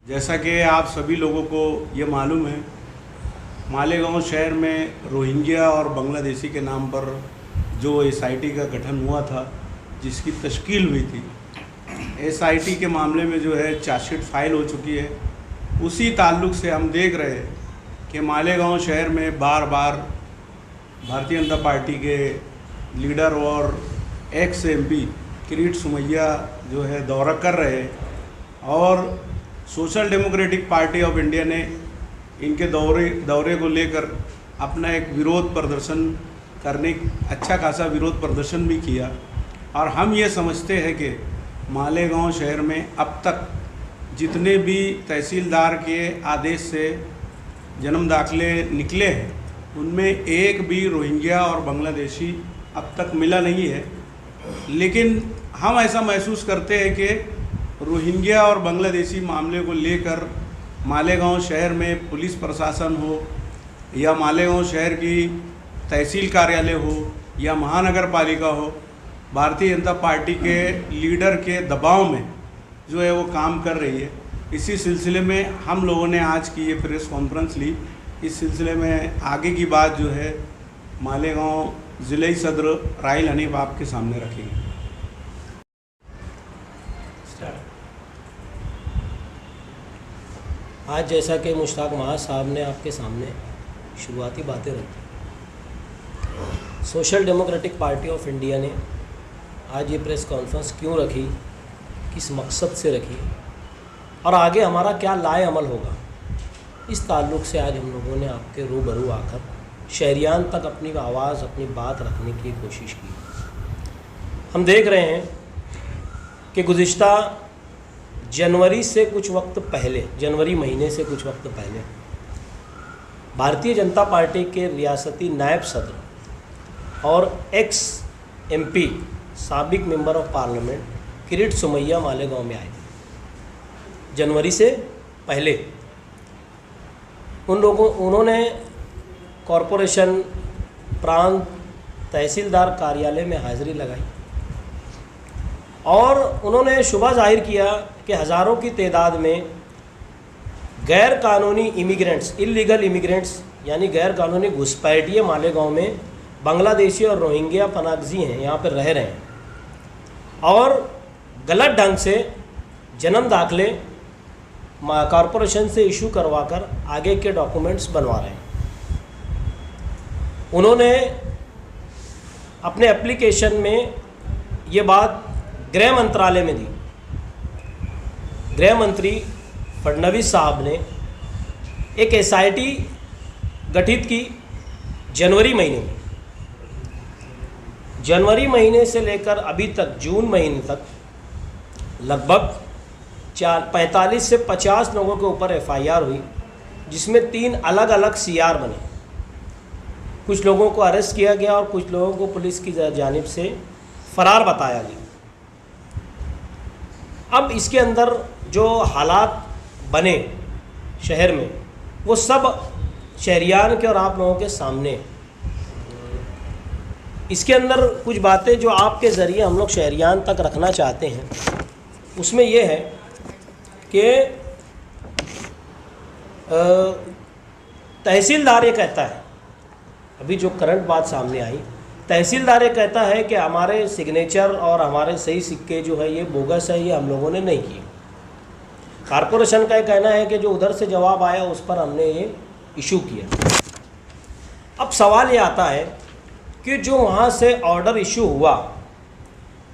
जैसा कि आप सभी लोगों को ये मालूम है, मालेगांव शहर में रोहिंग्या और बांग्लादेशी के नाम पर जो एसआईटी का गठन हुआ था, जिसकी तश्कील हुई थी, एसआईटी के मामले में जो है चार्जशीट फाइल हो चुकी है। उसी ताल्लुक़ से हम देख रहे हैं कि मालेगांव शहर में बार बार भारतीय जनता पार्टी के लीडर और एक्स एमपी किरीट सोमैया जो है दौरा कर रहे हैं और social democratic party of India ने इनके दौरे को लेकर अपना एक विरोध प्रदर्शन करने अच्छा खासा विरोध प्रदर्शन भी किया। और हम ये समझते हैं कि मालेगांव शहर में अब तक जितने भी तहसीलदार के आदेश से जन्म दाखिले निकले हैं, उनमें एक भी रोहिंग्या और बांग्लादेशी अब तक मिला नहीं है। लेकिन हम ऐसा महसूस करते हैं कि रोहिंग्या और बांग्लादेशी मामले को लेकर मालेगांव शहर में पुलिस प्रशासन हो या मालेगांव शहर की तहसील कार्यालय हो या महानगर पालिका हो, भारतीय जनता पार्टी के लीडर के दबाव में जो है वो काम कर रही है। इसी सिलसिले में हम लोगों ने आज की ये प्रेस कॉन्फ्रेंस ली। इस सिलसिले में आगे की बात जो है मालेगांव ज़िले सदर राहिल हनीफ आपके सामने रखेंगे। आज जैसा कि मुश्ताक महाज साहब ने आपके सामने शुरुआती बातें रखी, social democratic party of India ने आज ये प्रेस कॉन्फ्रेंस क्यों रखी, किस मकसद से रखी और आगे हमारा क्या लाए अमल होगा, इस ताल्लुक़ से आज हम लोगों ने आपके रूबरू आकर शहरियान तक अपनी आवाज़, अपनी बात रखने की कोशिश की। हम देख रहे हैं कि गुज़िश्ता जनवरी से कुछ वक्त पहले, जनवरी महीने से कुछ वक्त पहले भारतीय जनता पार्टी के रियासती नायब सदर और एक्स एमपी साबिक member of parliament Kirit Somaiya Malegaon में आए थे। जनवरी से पहले उन्होंने कॉरपोरेशन, प्रांत, तहसीलदार कार्यालय में हाज़िरी लगाई और उन्होंने शुबा जाहिर किया कि हज़ारों की तादाद में गैर कानूनी इमिग्रेंट्स, इलीगल इमिग्रेंट्स यानी गैर कानूनी घुसपैठिए मालेगांव में बांग्लादेशी और रोहिंग्या पनागजी हैं, यहाँ पर रह रहे हैं और गलत ढंग से जन्म दाखिले कॉरपोरेशन से इशू करवाकर आगे के डॉक्यूमेंट्स बनवा रहे हैं। उन्होंने अपने एप्लीकेशन में ये बात गृह मंत्रालय में दी। गृह मंत्री फडणवीस साहब ने एक एसआईटी गठित की जनवरी महीने में। जनवरी महीने से लेकर अभी तक जून महीने तक लगभग 45 से 50 लोगों के ऊपर एफआईआर हुई, जिसमें 3 अलग अलग सीआर बने। कुछ लोगों को अरेस्ट किया गया और कुछ लोगों को पुलिस की जानिब से फरार बताया गया। अब इसके अंदर जो हालात बने शहर में, वो सब शहरियान के और आप लोगों के सामने। इसके अंदर कुछ बातें जो आपके ज़रिए हम लोग शहरियान तक रखना चाहते हैं, उसमें ये है कि तहसीलदार ये कहता है, अभी जो करंट बात सामने आई, तहसीलदार ये कहता है कि हमारे सिग्नेचर और हमारे सही सिक्के जो है ये बोगस है, ये हम लोगों ने नहीं किए। कॉरपोरेशन का ये कहना है कि जो उधर से जवाब आया उस पर हमने ये इशू किया। अब सवाल ये आता है कि जो वहाँ से ऑर्डर इशू हुआ,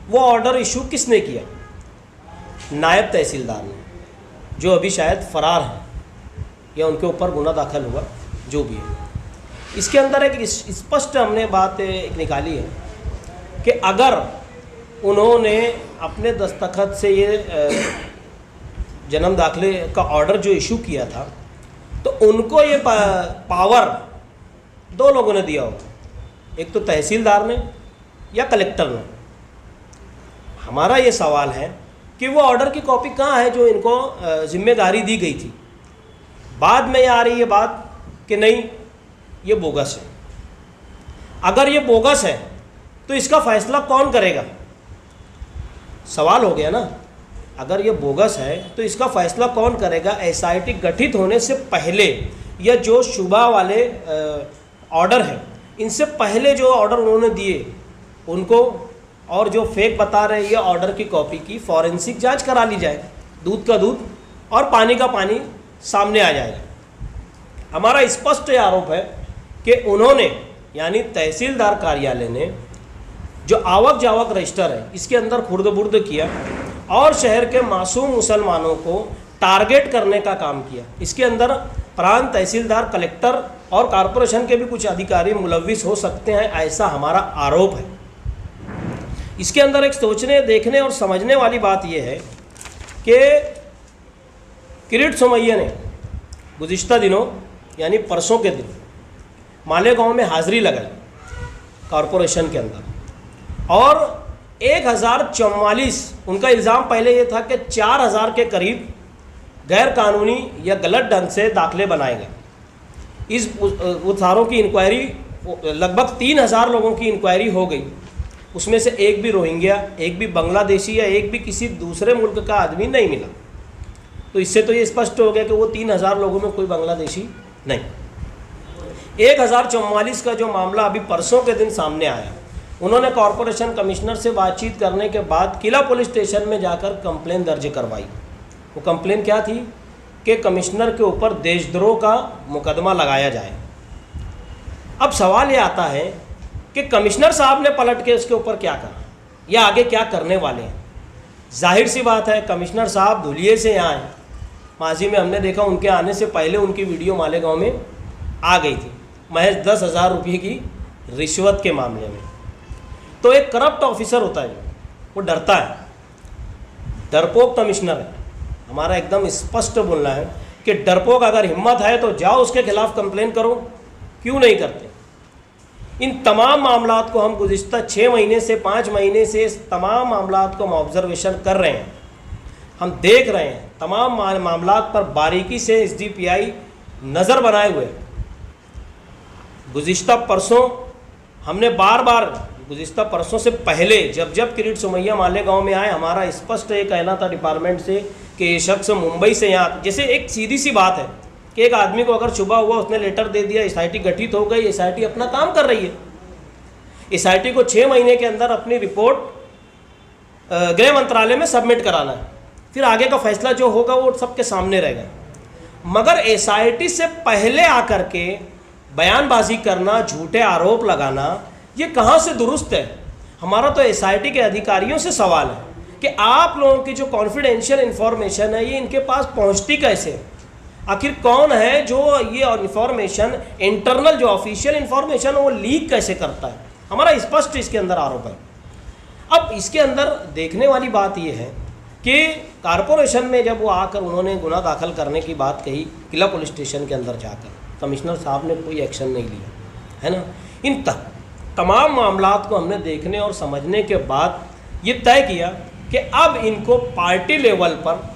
वो ऑर्डर इशू किसने किया? नायब तहसीलदार ने, जो अभी शायद फ़रार हैं या उनके ऊपर गुना दाखिल हुआ, जो भी है। इसके अंदर एक स्पष्ट हमने बात एक निकाली है कि अगर उन्होंने अपने दस्तखत से ये जन्म दाखिले का ऑर्डर जो इशू किया था, तो उनको ये पावर 2 लोगों ने दिया होगा, एक तो तहसीलदार ने या कलेक्टर ने। हमारा ये सवाल है कि वो ऑर्डर की कॉपी कहाँ है जो इनको जिम्मेदारी दी गई थी? बाद में ये आ रही है बात कि नहीं, ये बोगस है। अगर ये बोगस है तो इसका फैसला कौन करेगा? सवाल हो गया ना। अगर ये बोगस है तो इसका फैसला कौन करेगा? एसआईटी गठित होने से पहले या जो शुबा वाले ऑर्डर हैं, इनसे पहले जो ऑर्डर उन्होंने दिए उनको, और जो फेक बता रहे हैं ये ऑर्डर की कॉपी की फॉरेंसिक जांच करा ली जाए। दूध का दूध और पानी का पानी सामने आ जाएगा। हमारा स्पष्ट आरोप है कि उन्होंने यानी तहसीलदार कार्यालय ने जो आवक जावक रजिस्टर है इसके अंदर खुर्द-बुर्द किया और शहर के मासूम मुसलमानों को टारगेट करने का काम किया। इसके अंदर प्रांत तहसीलदार, कलेक्टर और कॉरपोरेशन के भी कुछ अधिकारी मुलविस हो सकते हैं, ऐसा हमारा आरोप है। इसके अंदर एक सोचने, देखने और समझने वाली बात यह है कि किरीट सोमैया ने गुज़िश्ता दिनों यानी परसों के दिन मालेगांव में हाज़िरी लगाई कॉरपोरेशन के अंदर, और 1044 उनका इल्ज़ाम पहले ये था कि 4000 के करीब गैर कानूनी या गलत ढंग से दाखिले बनाए गए। इस उधारों की इंक्वायरी, लगभग 3000 लोगों की इंक्वायरी हो गई। उसमें से एक भी रोहिंग्या, एक भी बांग्लादेशी या एक भी किसी दूसरे मुल्क का आदमी नहीं मिला। तो इससे तो ये स्पष्ट हो गया कि वो 3000 लोगों में कोई बांग्लादेशी नहीं। 1044 का जो मामला अभी परसों के दिन सामने आया, उन्होंने कॉरपोरेशन कमिश्नर से बातचीत करने के बाद किला पुलिस स्टेशन में जाकर कंप्लेन दर्ज करवाई। वो कंप्लेन क्या थी कि कमिश्नर के ऊपर देशद्रोह का मुकदमा लगाया जाए। अब सवाल ये आता है कि कमिश्नर साहब ने पलट के उसके ऊपर क्या कहा या आगे क्या करने वाले हैं। जाहिर सी बात है, कमिश्नर साहब धुलिये से यहाँ आए। माजी में हमने देखा उनके आने से पहले उनकी वीडियो मालेगांव में आ गई थी, महज 10,000 रुपये की रिश्वत के मामले में। तो एक करप्ट ऑफिसर होता है, वो डरता है, डरपोक कमिश्नर है। हमारा एकदम स्पष्ट बोलना है कि डरपोक अगर हिम्मत है तो जाओ उसके खिलाफ कंप्लेन करो, क्यों नहीं करते। इन तमाम मामलात को हम गुज़िश्ता 6 महीने से 5 महीने से इस तमाम मामलात को हम ऑब्जर्वेशन कर रहे हैं, हम देख रहे हैं। तमाम मामलात पर बारीकी से SDPI नज़र बनाए हुए। गुज़िश्ता परसों हमने बार बार, गुज़िश्ता परसों से पहले जब किरीट सोमैया मालेगांव में आए, हमारा स्पष्ट ये कहना था डिपार्टमेंट से कि ये शख्स मुंबई से यहाँ, जैसे एक सीधी सी बात है कि एक आदमी को अगर शुबा हुआ, उसने लेटर दे दिया, SIT गठित हो गई, SIT अपना काम कर रही है। SIT को 6 महीने के अंदर अपनी रिपोर्ट गृह मंत्रालय में सबमिट कराना है, फिर आगे का फैसला जो होगा वो सबके सामने रहेगा। मगर SIT से पहले आकर के बयानबाजी करना, झूठे आरोप लगाना, ये कहाँ से दुरुस्त है। हमारा तो SIT के अधिकारियों से सवाल है कि आप लोगों की जो कॉन्फिडेंशियल इन्फॉर्मेशन है ये इनके पास पहुँचती कैसे है। आखिर कौन है जो ये इन्फॉर्मेशन, इंटरनल जो ऑफिशियल इन्फॉर्मेशन है वो लीक कैसे करता है। हमारा स्पष्ट इसके अंदर आरोप है। अब इसके अंदर देखने वाली बात ये है कि कॉरपोरेशन में जब वो आकर उन्होंने गुनाह दाखिल करने की बात कही किला पुलिस स्टेशन के अंदर जाकर, कमिश्नर साहब ने कोई एक्शन नहीं लिया, है ना। इन तमाम मामलात को हमने देखने और समझने के बाद ये तय किया कि अब इनको पार्टी लेवल पर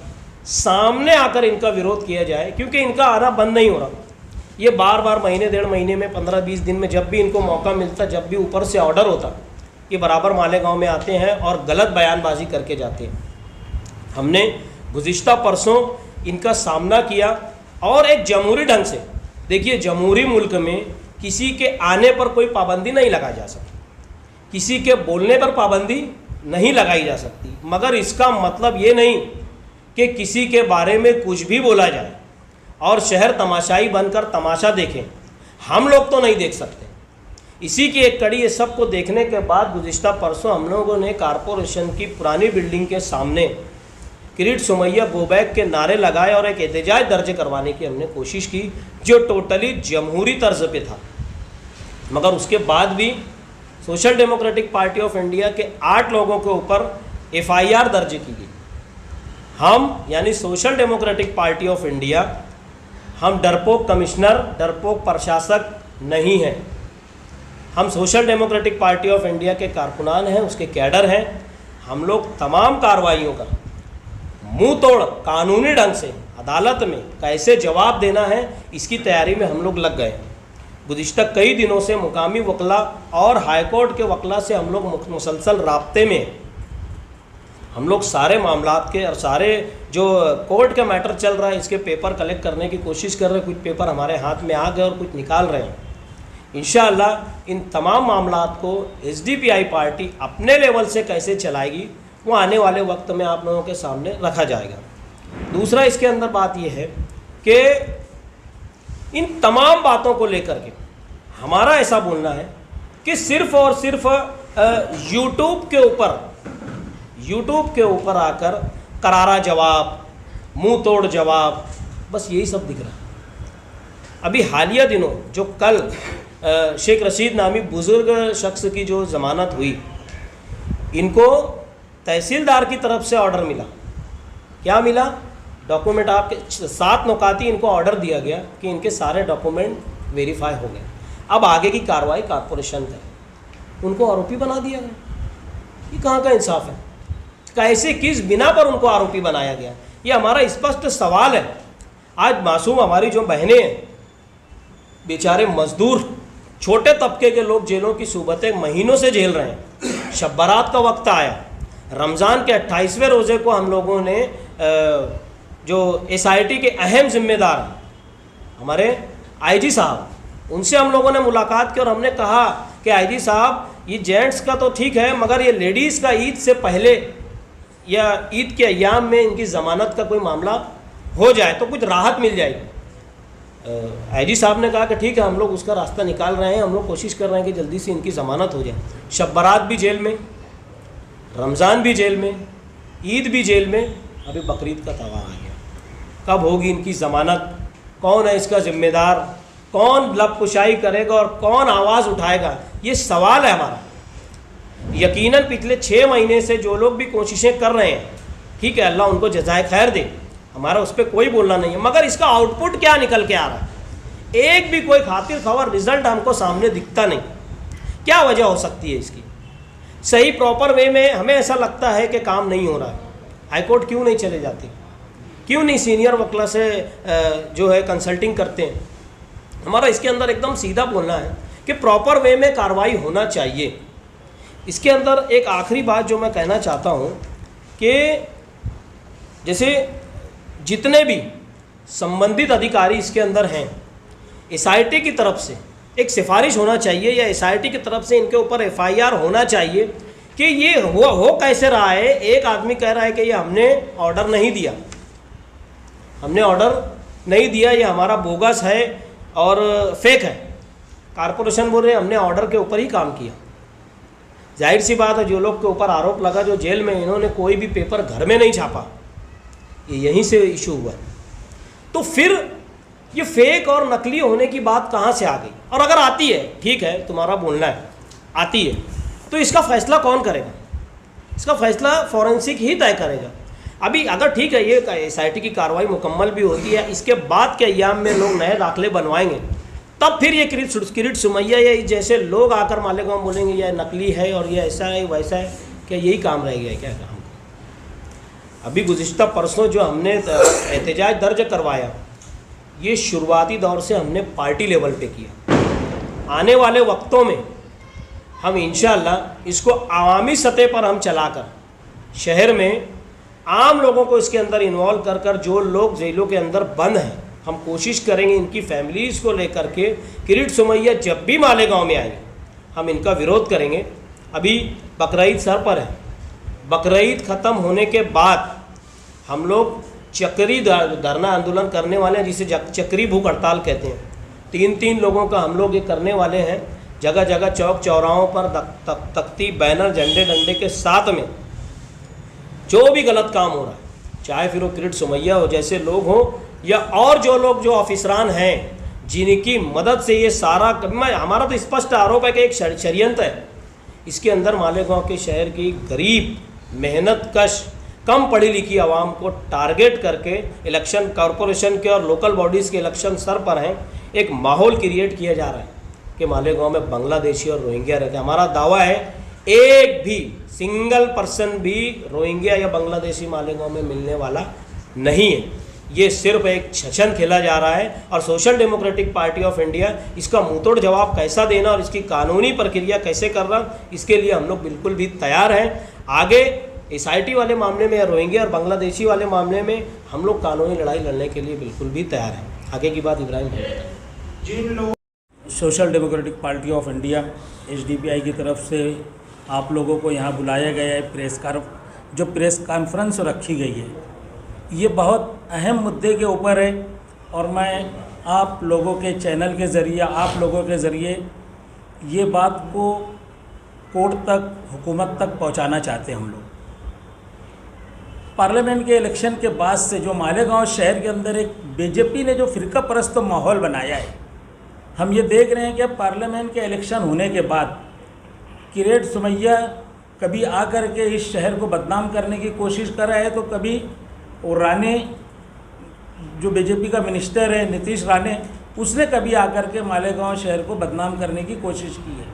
सामने आकर इनका विरोध किया जाए, क्योंकि इनका आना बंद नहीं हो रहा। ये बार बार महीने 1.5 महीने में, 15-20 दिन में जब भी इनको मौका मिलता, जब भी ऊपर से ऑर्डर होता, ये बराबर मालेगांव में आते हैं और गलत बयानबाजी करके जाते हैं। हमने गुज़िश्ता परसों इनका सामना किया और एक जमहूरी ढंग से, देखिए जमहूरी मुल्क में किसी के आने पर कोई पाबंदी नहीं लगाई जा सकती, किसी के बोलने पर पाबंदी नहीं लगाई जा सकती, मगर इसका मतलब ये नहीं कि किसी के बारे में कुछ भी बोला जाए और शहर तमाशाई बनकर तमाशा देखें। हम लोग तो नहीं देख सकते। इसी की एक कड़ी, ये सब को देखने के बाद गुज़िश्ता परसों हम लोगों ने कॉरपोरेशन की पुरानी बिल्डिंग के सामने किरीट सोमैया गो बैक के नारे लगाए और एक एहतजाज दर्ज करवाने की हमने कोशिश की, जो टोटली जमहूरी तर्ज पे था। मगर उसके बाद भी social democratic party of India के 8 लोगों के ऊपर FIR दर्ज की गई। हम यानी social democratic party of India, हम डरपोक कमिश्नर, डरपोक प्रशासक नहीं हैं। हम social democratic party of India के कारकुनान हैं, उसके कैडर हैं। हम लोग तमाम कार्रवाइयों का मुंह तोड़ कानूनी ढंग से अदालत में कैसे जवाब देना है, इसकी तैयारी में हम लोग लग गए। गुज़िश्ता कई दिनों से मुकामी वकला और हाईकोर्ट के वकला से हम लोग मुसलसल राब्ते में। हम लोग सारे मामलात के और सारे जो कोर्ट का मैटर चल रहा है इसके पेपर कलेक्ट करने की कोशिश कर रहे हैं। कुछ पेपर हमारे हाथ में आ गए और कुछ निकाल रहे हैं। इंशाअल्लाह इन तमाम मामलात को एसडीपीआई पार्टी अपने लेवल से कैसे चलाएगी वो आने वाले वक्त में आप लोगों के सामने रखा जाएगा। दूसरा इसके अंदर बात यह है कि इन तमाम बातों को लेकर के हमारा ऐसा बोलना है कि सिर्फ और सिर्फ यूट्यूब के ऊपर आकर करारा जवाब, मुंह तोड़ जवाब, बस यही सब दिख रहा है। अभी हालिया दिनों जो कल शेख रशीद नामी बुज़ुर्ग शख्स की जो ज़मानत हुई, इनको तहसीलदार की तरफ से ऑर्डर मिला। क्या मिला? डॉक्यूमेंट आपके 7 नुकाती इनको ऑर्डर दिया गया कि इनके सारे डॉक्यूमेंट वेरीफाई हो गए, अब आगे की कार्रवाई कॉरपोरेशन करे। उनको आरोपी बना दिया गया। ये कहाँ का इंसाफ है? कैसे, किस बिना पर उनको आरोपी बनाया गया? ये हमारा स्पष्ट सवाल है। आज मासूम हमारी जो बहनें हैं, बेचारे मजदूर, छोटे तबके के लोग जेलों की सूबतें महीनों से झेल रहे हैं। शब बारात का वक्त आया, रमज़ान के 28वें रोज़े को हम लोगों ने जो एसआईटी के अहम जिम्मेदार हमारे आईजी साहब, उनसे हम लोगों ने मुलाकात की और हमने कहा कि आईजी साहब, ये जेंट्स का तो ठीक है, मगर ये लेडीज़ का ईद से पहले या ईद के अय्याम में इनकी ज़मानत का कोई मामला हो जाए तो कुछ राहत मिल जाएगी। आईजी साहब ने कहा कि ठीक है, हम लोग उसका रास्ता निकाल रहे हैं, हम लोग कोशिश कर रहे हैं कि जल्दी से इनकी ज़मानत हो जाए। शब बारात भी जेल में, रमज़ान भी जेल में, ईद भी जेल में, अभी बकरीद का त्यौहार आ गया। कब होगी इनकी ज़मानत? कौन है इसका ज़िम्मेदार? कौन लबकुशाई करेगा और कौन आवाज़ उठाएगा? ये सवाल है हमारा। यकीनन पिछले 6 महीने से जो लोग भी कोशिशें कर रहे हैं, ठीक है, अल्लाह उनको जज़ाए खैर दे, हमारा उस पर कोई बोलना नहीं है, मगर इसका आउटपुट क्या निकल के आ रहा है? एक भी कोई खातिर खबर रिजल्ट हमको सामने दिखता नहीं। क्या वजह हो सकती है इसकी? सही प्रॉपर वे में हमें ऐसा लगता है कि काम नहीं हो रहा है। हाईकोर्ट क्यों नहीं चले जाते? क्यों नहीं सीनियर वकील से जो है कंसल्टिंग करते हैं? हमारा इसके अंदर एकदम सीधा बोलना है कि प्रॉपर वे में कार्रवाई होना चाहिए। इसके अंदर एक आखिरी बात जो मैं कहना चाहता हूँ कि जैसे जितने भी संबंधित अधिकारी इसके अंदर हैं, एसआईटी की तरफ से एक सिफारिश होना चाहिए या एसआईटी की तरफ से इनके ऊपर एफआईआर होना चाहिए कि ये हो कैसे रहा है। एक आदमी कह रहा है कि ये हमने ऑर्डर नहीं दिया, हमने ऑर्डर नहीं दिया, ये हमारा बोगस है और फेक है। कारपोरेशन बोल रहे हैं हमने ऑर्डर के ऊपर ही काम किया। जाहिर सी बात है, जो लोग के ऊपर आरोप लगा जो जेल में, इन्होंने कोई भी पेपर घर में नहीं छापा, ये यहीं से इशू हुआ। तो फिर ये फेक और नकली होने की बात कहाँ से आ गई? और अगर आती है, ठीक है, तुम्हारा बोलना है, आती है, तो इसका फैसला कौन करेगा? इसका फैसला फॉरेंसिक ही तय करेगा। अभी अगर ठीक है ये एसआईटी की कार्रवाई मुकम्मल भी होती है, इसके बाद के अय्याम में लोग नए दाखिले बनवाएंगे, तब फिर ये किरीट सुमैया या जैसे लोग आकर मालेगांव बोलेंगे यह नकली है और ये ऐसा है वैसा है, क्या यही काम रह गया है क्या काम? अभी गुज़िश्ता परसों जो हमने एहतजाज दर्ज करवाया, ये शुरुआती दौर से हमने पार्टी लेवल पे किया। आने वाले वक्तों में हम इंशाअल्लाह इसको आवामी सतह पर हम चलाकर शहर में आम लोगों को इसके अंदर इन्वॉल्व कर कर जो लोग जेलों के अंदर बंद हैं, हम कोशिश करेंगे इनकी फैमिलीज़ को लेकर के किरीट सुमैया जब भी मालेगांव में आएंगे हम इनका विरोध करेंगे। अभी बकरीद सर पर है, बकरीद ख़त्म होने के बाद हम लोग चक्री धरना आंदोलन करने वाले हैं, जिसे चक्री भूख हड़ताल कहते हैं। 3-3 लोगों का हम लोग ये करने वाले हैं। जगह जगह चौक चौराहों पर तख्ती, बैनर, झंडे डंडे के साथ में जो भी गलत काम हो रहा है, चाहे फिर वो किरीट सुमैया हो जैसे लोग हों या और जो लोग जो ऑफिसरान हैं जिनकी मदद से ये सारा, हमारा तो स्पष्ट आरोप है कि एक षड्यंत्र है। इसके अंदर मालेगांव के शहर की गरीब, मेहनत कश, कम पढ़ी लिखी आवाम को टारगेट करके इलेक्शन कॉरपोरेशन के और लोकल बॉडीज़ के इलेक्शन सर पर हैं, एक माहौल क्रिएट किया जा रहा है कि मालेगांव में बांग्लादेशी और रोहिंग्या रहते हैं। हमारा दावा है एक भी सिंगल पर्सन भी रोहिंग्या या बांग्लादेशी मालेगांव में मिलने वाला नहीं है। ये सिर्फ एक छछन खेला जा रहा है और social democratic party of India इसका मुंहतोड़ जवाब कैसा देना और इसकी कानूनी प्रक्रिया कैसे करना, इसके लिए हम लोग बिल्कुल भी तैयार हैं। आगे SIT वाले मामले में या रोहिंग्या और बांग्लादेशी वाले मामले में हम लोग कानूनी लड़ाई लड़ने के लिए बिल्कुल भी तैयार हैं। आगे की बात इब्राहिम भाई बताएं। जिन लोग social democratic party of India SDPI की तरफ से आप लोगों को यहाँ बुलाया गया है, जो प्रेस कॉन्फ्रेंस रखी गई है, ये बहुत अहम मुद्दे के ऊपर है और मैं आप लोगों के चैनल के ज़रिए, आप लोगों के ज़रिए ये बात को कोर्ट तक, हुकूमत तक पहुंचाना चाहते हैं हम लोग। पार्लियामेंट के इलेक्शन के बाद से जो मालेगांव शहर के अंदर एक BJP ने जो फ़िरका परस्त माहौल बनाया है, हम ये देख रहे हैं कि पार्लियामेंट के इलेक्शन होने के बाद किरेट सुमैया कभी आकर के इस शहर को बदनाम करने की कोशिश कर रहा है, तो कभी वो राणे जो BJP का मिनिस्टर है नीतीश राणे, उसने कभी आकर के मालेगांव शहर को बदनाम करने की कोशिश की है।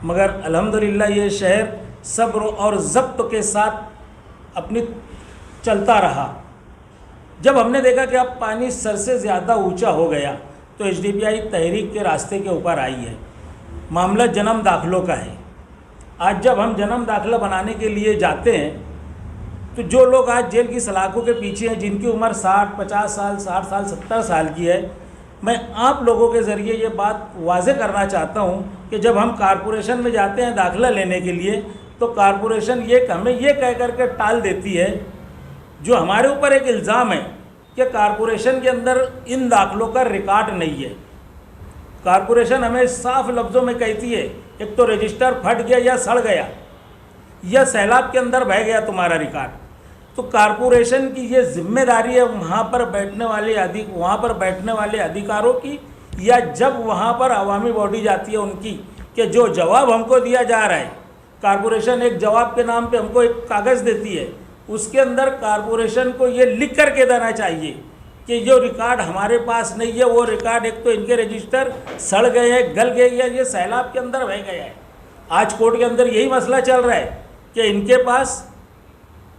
मगर अल्हम्दुलिल्लाह ये शहर सब्र और ज़ब्त के साथ अपनी चलता रहा। जब हमने देखा कि अब पानी सर से ज़्यादा ऊंचा हो गया तो SDPI तहरीक के रास्ते के ऊपर आई है। मामला जन्म दाखिलों का है। आज जब हम जन्म दाखिला बनाने के लिए जाते हैं तो जो लोग आज जेल की सलाखों के पीछे हैं, जिनकी उम्र 60, 50 साल, 60 साल, 70 साल की है, मैं आप लोगों के ज़रिए ये बात वाज़े करना चाहता हूँ कि जब हम कारपोरेशन में जाते हैं दाखिला लेने के लिए तो कारपोरेशन हमें ये कह कर के टाल देती है, जो हमारे ऊपर एक इल्ज़ाम है कि कारपोरेशन के अंदर इन दाखिलों का रिकॉर्ड नहीं है। कारपोरेशन हमें साफ लफ्ज़ों में कहती है, एक तो रजिस्टर फट गया या सड़ गया या सैलाब के अंदर बह गया तुम्हारा रिकॉर्ड। तो कारपोरेशन की ये जिम्मेदारी है वहाँ पर बैठने वाले अधिकारों की, या जब वहाँ पर अवामी बॉडी जाती है उनकी, कि जो जवाब हमको दिया जा रहा है, कारपोरेशन एक जवाब के नाम पे हमको एक कागज़ देती है, उसके अंदर कारपोरेशन को ये लिख कर के देना चाहिए कि जो रिकॉर्ड हमारे पास नहीं है, वो रिकॉर्ड एक तो इनके रजिस्टर सड़ गए हैं, गल गए या ये सैलाब के अंदर बह गया है। आज कोर्ट के अंदर यही मसला चल रहा है कि इनके पास,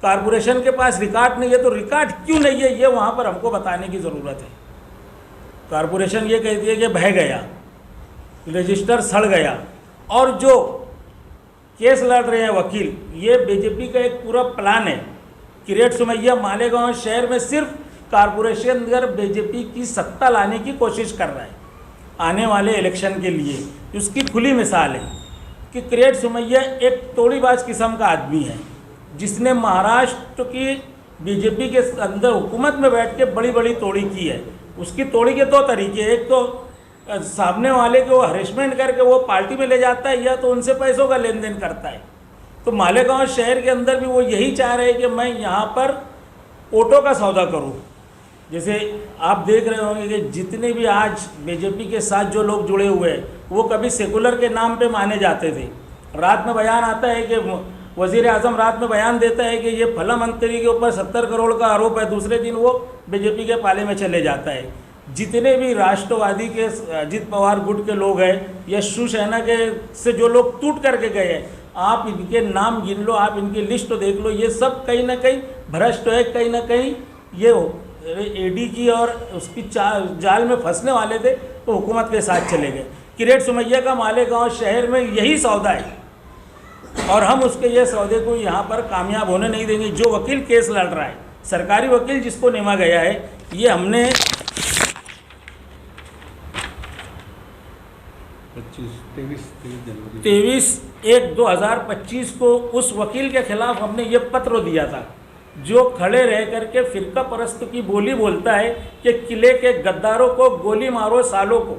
कारपोरेशन के पास रिकॉर्ड नहीं है, तो रिकॉर्ड क्यों नहीं है ये वहाँ पर हमको बताने की ज़रूरत है। कारपोरेशन ये कहती है कि बह गया, रजिस्टर सड़ गया, और जो केस लड़ रहे हैं वकील, ये BJP का एक पूरा प्लान है। किरेट सुमैया मालेगांव शहर में सिर्फ कारपोरेशन अंदर BJP की सत्ता लाने की कोशिश कर रहा है आने वाले इलेक्शन के लिए। उसकी खुली मिसाल है कि किरेट सुमैया एक तोड़ीबाज किस्म का आदमी है, जिसने महाराष्ट्र की BJP के अंदर हुकूमत में बैठ के बड़ी बड़ी तोड़ी की है। उसकी तोड़ी के 2 तरीके, एक तो सामने वाले को हरेसमेंट करके वो पार्टी में ले जाता है, या तो उनसे पैसों का लेन देन करता है। तो मालेगांव शहर के अंदर भी वो यही चाह रहे हैं कि मैं यहाँ पर वोटों का सौदा करूँ। जैसे आप देख रहे होंगे कि जितने भी आज BJP के साथ जो लोग जुड़े हुए हैं, वो कभी सेकुलर के नाम पे माने जाते थे। रात में बयान आता है कि वज़ीर आज़म रात में बयान देता है कि ये फला मंत्री के ऊपर 70 करोड़ का आरोप है, दूसरे दिन वो BJP के पाले में चले जाता है। जितने भी राष्ट्रवादी के अजित पवार गुट के लोग हैं या शिवसेना के से जो लोग टूट करके गए हैं, आप इनके नाम गिन लो, आप इनकी लिस्ट तो देख लो, ये सब कहीं ना कहीं भ्रष्ट है, कहीं ना कहीं ये AD की और उसकी जाल में फंसने वाले थे, तो हुकूमत के साथ चले गए। किरेट सुमैया का मालेगांव शहर में यही सौदा है और हम उसके ये सौदे को यहाँ पर कामयाब होने नहीं देंगे। जो वकील केस लड़ रहा है, सरकारी वकील जिसको नेमा गया है, ये हमने 23/1/2025 को उस वकील के खिलाफ हमने ये पत्र दिया था, जो खड़े रह करके फ़िरका परस्त की बोली बोलता है कि किले के गद्दारों को गोली मारो सालों को।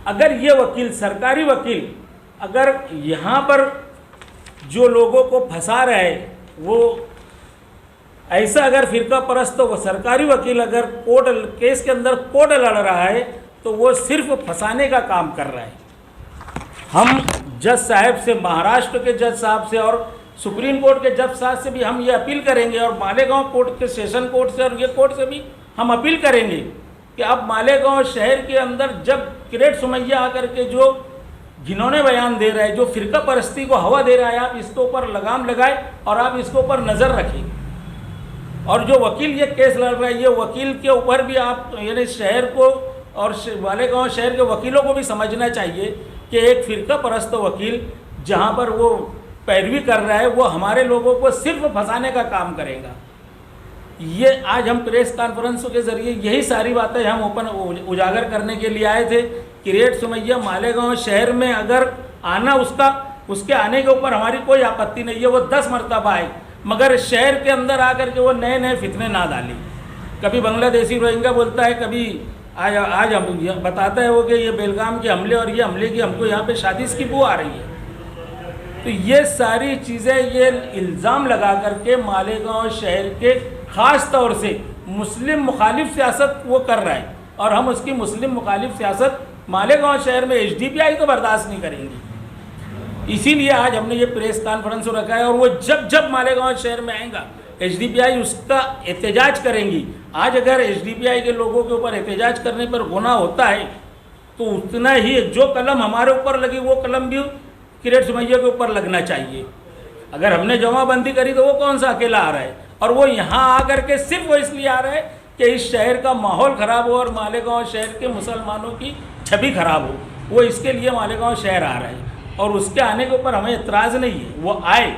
अगर ये वकील, सरकारी वकील, अगर यहाँ पर जो लोगों को फंसा रहा है, वो ऐसा अगर फ़िरका परस्त वो सरकारी वकील अगर कोर्ट केस के अंदर कोर्ट लड़ रहा है, तो वो सिर्फ फंसाने का काम कर रहा है। हम जज साहब से, महाराष्ट्र के जज साहब से और सुप्रीम कोर्ट के जज साहब से भी हम ये अपील करेंगे, और मालेगांव कोर्ट के सेशन कोर्ट से और ये कोर्ट से भी हम अपील करेंगे कि अब मालेगांव शहर के अंदर जब किरेट सुमैया आकर के जो घिनौने बयान दे रहा है, जो फ़िरका परस्ती को हवा दे रहा है, आप इसके ऊपर लगाम लगाए और आप इसके ऊपर नज़र रखें। और जो वकील ये केस लड़ रहा है, ये वकील के ऊपर भी आप यानी शहर को और मालेगांव शहर के वकीलों को भी समझना चाहिए कि एक फ़िरका परस्त वकील, जहाँ पर वो पैरवी कर रहा है वो हमारे लोगों को सिर्फ फंसाने का काम करेगा। ये आज हम प्रेस कॉन्फ्रेंस के ज़रिए यही सारी बातें हम ओपन उजागर करने के लिए आए थे। किरेट सुमैया मालेगांव शहर में अगर आना उसके आने के ऊपर हमारी कोई आपत्ति नहीं है, वो 10 मरतबा आए, मगर शहर के अंदर आकर के वो नए नए फितने ना डाली। कभी बांग्लादेशी रोहिंग्या बोलता है, कभी आज हम बताता है वो कि ये बेलगाम के हमले और ये हमले की हमको यहाँ पे शादी की बू आ रही है। तो ये सारी चीज़ें, ये इल्ज़ाम लगा करके मालेगांव शहर के ख़ास तौर से मुस्लिम मुखालिफ सियासत वो कर रहा है, और हम उसकी मुस्लिम मुखालिफ सियासत मालेगांव शहर में HDPI तो बर्दाश्त नहीं करेंगे। इसीलिए आज हमने ये प्रेस कॉन्फ्रेंस रखा है, और वो जब जब मालेगांव शहर में आएगा HDPI उसका एहतजाज करेंगी। आज अगर HDPI के लोगों के ऊपर एहतजाज करने पर गुनाह होता है तो उतना ही जो कलम हमारे ऊपर लगी वो कलम भी किरेट सुमैया के ऊपर लगना चाहिए। अगर हमने जमाबंदी करी तो वो कौन सा अकेला आ रहा है, और वो यहाँ आकर के सिर्फ वो इसलिए आ रहा है कि इस शहर का माहौल ख़राब हो और मालेगांव शहर के मुसलमानों की छवि खराब हो, वो इसके लिए मालेगांव शहर आ रहा है। और उसके आने के ऊपर हमें एतराज़ नहीं है, वो आए।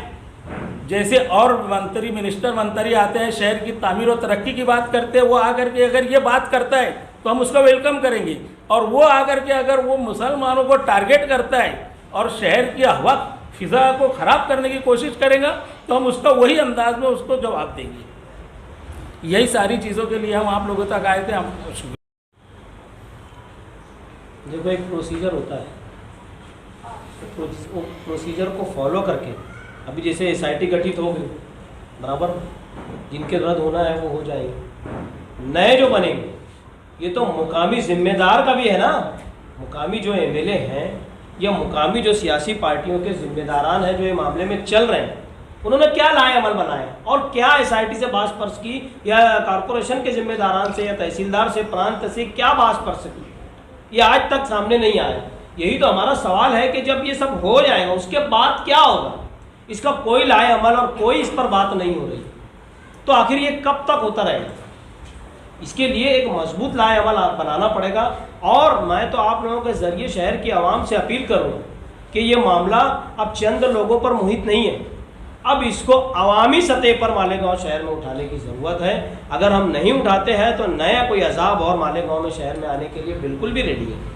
जैसे और मंत्री आते हैं, शहर की तामीर और तरक्की की बात करते हैं, वो आकर के अगर ये बात करता है तो हम उसका वेलकम करेंगे। और वो आकर के अगर वो मुसलमानों को टारगेट करता है और शहर की हवा फिजा को ख़राब करने की कोशिश करेगा तो हम उसका वही अंदाज में उसको जवाब देंगे। यही सारी चीज़ों के लिए हम आप लोगों तक आए थे। हम देखो, एक प्रोसीजर होता है, तो प्रोसीजर को फॉलो करके अभी जैसे SIT गठित हो गई, बराबर, जिनके रद्द होना है वो हो जाएंगे, नए जो बनेंगे ये तो मुकामी जिम्मेदार का भी है ना। मुकामी जो MLA हैं या मुकामी जो सियासी पार्टियों के जिम्मेदारान हैं जो ये मामले में चल रहे हैं, उन्होंने क्या लाए अमल बनाया और क्या SIT से बास पर्स की, या कारपोरेशन के जिम्मेदारान से या तहसीलदार से, प्रांत से क्या बास पर्स की, ये आज तक सामने नहीं आया। यही तो हमारा सवाल है कि जब ये सब हो जाएगा उसके बाद क्या होगा, इसका कोई लाए अमल और कोई इस पर बात नहीं हो रही, तो आखिर ये कब तक होता रहेगा। इसके लिए एक मजबूत लाए अमल बनाना पड़ेगा। और मैं तो आप लोगों के ज़रिए शहर की आवाम से अपील करूँगा कि ये मामला अब चंद लोगों पर मुहित नहीं है, अब इसको अवामी सतह पर मालेगांव शहर में उठाने की ज़रूरत है। अगर हम नहीं उठाते हैं तो नया कोई अजाब और मालेगांव में शहर में आने के लिए बिल्कुल भी रेडी है।